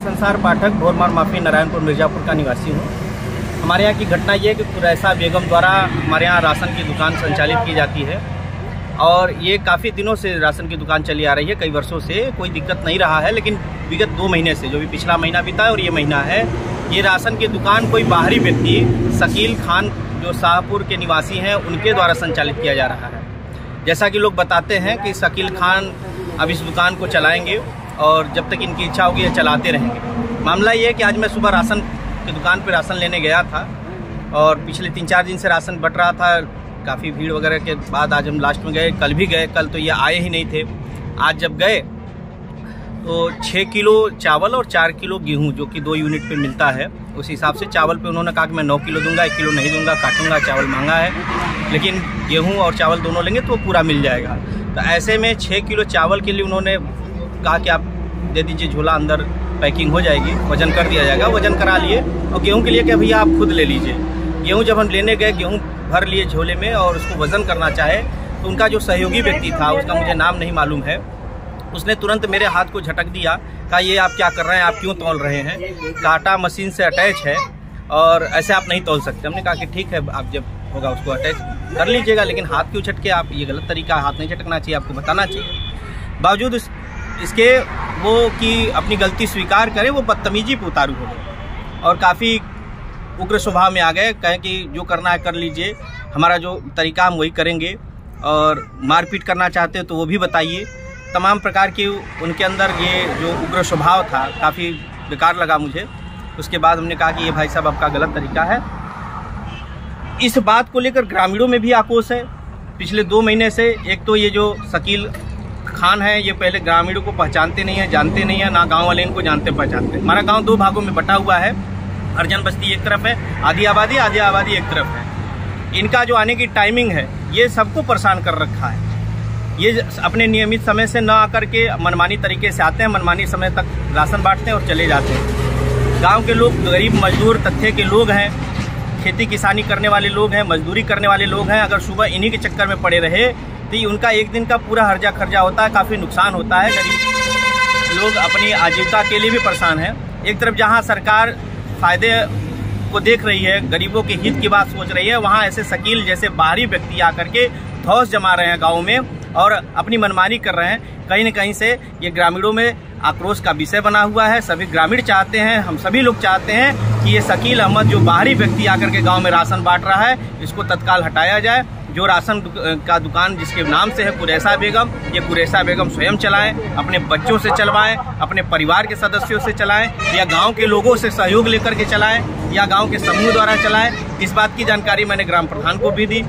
संसार पाठक, भोरमार माफी, नारायणपुर मिर्जापुर का निवासी हूँ। हमारे यहाँ की घटना ये है कि कुरैसा बेगम द्वारा हमारे यहाँ राशन की दुकान संचालित की जाती है और ये काफ़ी दिनों से राशन की दुकान चली आ रही है, कई वर्षों से कोई दिक्कत नहीं रहा है। लेकिन विगत 2 महीने से, जो भी पिछला महीना बीता है और ये महीना है, ये राशन की दुकान कोई बाहरी व्यक्ति शकील खान जो शाहपुर के निवासी हैं उनके द्वारा संचालित किया जा रहा है। जैसा कि लोग बताते हैं कि शकील खान अब इस दुकान को चलाएंगे और जब तक इनकी इच्छा होगी ये चलाते रहेंगे। मामला ये है कि आज मैं सुबह राशन की दुकान पर राशन लेने गया था और पिछले 3-4 दिन से राशन बट रहा था। काफ़ी भीड़ वगैरह के बाद आज हम लास्ट में गए, कल भी गए, कल तो ये आए ही नहीं थे। आज जब गए तो 6 किलो चावल और 4 किलो गेहूं, जो कि 2 यूनिट पे मिलता है, उस हिसाब से चावल पे उन्होंने कहा कि मैं 9 किलो दूंगा, 1 किलो नहीं दूंगा, काटूंगा, चावल महंगा है, लेकिन गेहूं और चावल दोनों लेंगे तो पूरा मिल जाएगा। तो ऐसे में 6 किलो चावल के लिए उन्होंने कहा कि आप दे दीजिए, झोला अंदर पैकिंग हो जाएगी, वजन कर दिया जाएगा। वजन करा लिए और गेहूँ के लिए कि भैया आप खुद ले लीजिए। गेहूँ जब हम लेने गए, गेहूँ भर लिए झोले में और उसको वज़न करना चाहे तो उनका जो सहयोगी व्यक्ति था, उसका मुझे नाम नहीं मालूम है, उसने तुरंत मेरे हाथ को झटक दिया, कहा ये आप क्या कर रहे हैं, आप क्यों तौल रहे हैं, कांटा मशीन से अटैच है और ऐसे आप नहीं तौल सकते। हमने कहा कि ठीक है, आप जब होगा उसको अटैच कर लीजिएगा, लेकिन हाथ क्यों झटके, आप ये गलत तरीका, हाथ नहीं झटकना चाहिए, आपको बताना चाहिए। बावजूद इसके वो कि अपनी गलती स्वीकार करें, वो बदतमीजी पे उतारू हो गए और काफ़ी उग्र स्वभाव में आ गए। कहें कि जो करना है कर लीजिए, हमारा जो तरीका हम वही करेंगे, और मारपीट करना चाहते हो तो वो भी बताइए। तमाम प्रकार की उनके अंदर ये जो उग्र स्वभाव था, काफ़ी बेकार लगा मुझे। उसके बाद हमने कहा कि ये भाई साहब आपका गलत तरीका है। इस बात को लेकर ग्रामीणों में भी आक्रोश है पिछले 2 महीने से। एक तो ये जो शकील खान है, ये पहले ग्रामीणों को पहचानते नहीं है, जानते नहीं है, ना गाँव वाले इनको जानते पहचानते। हमारा गाँव 2 भागों में बटा हुआ है, हरिजन बस्ती एक तरफ है, आधी आबादी एक तरफ है। इनका जो आने की टाइमिंग है, ये सबको परेशान कर रखा है। ये अपने नियमित समय से न आकर के मनमानी तरीके से आते हैं, मनमानी समय तक राशन बांटते हैं और चले जाते हैं। गांव के लोग गरीब मजदूर तथ्य के लोग हैं, खेती किसानी करने वाले लोग हैं, मजदूरी करने वाले लोग हैं। अगर सुबह इन्हीं के चक्कर में पड़े रहे तो उनका एक दिन का पूरा हर्जा खर्जा होता है, काफ़ी नुकसान होता है। गरीब लोग अपनी आजीविका के लिए भी परेशान हैं। एक तरफ जहाँ सरकार फायदे को देख रही है, गरीबों के हित की बात सोच रही है, वहाँ ऐसे शकील जैसे बाहरी व्यक्ति आकर के धौंस जमा रहे हैं गाँव में और अपनी मनमानी कर रहे हैं। कहीं न कहीं से ये ग्रामीणों में आक्रोश का विषय बना हुआ है। सभी ग्रामीण चाहते हैं, हम सभी लोग चाहते हैं कि ये शकील अहमद जो बाहरी व्यक्ति आकर के गांव में राशन बांट रहा है, इसको तत्काल हटाया जाए। जो राशन का दुकान जिसके नाम से है कुरैसा बेगम, ये कुरैसा बेगम स्वयं चलाएं, अपने बच्चों से चलवाएं, अपने परिवार के सदस्यों से चलाएं, या गांव के लोगों से सहयोग लेकर के चलाएं, या गांव के समूह द्वारा चलाएं। इस बात की जानकारी मैंने ग्राम प्रधान को भी दी।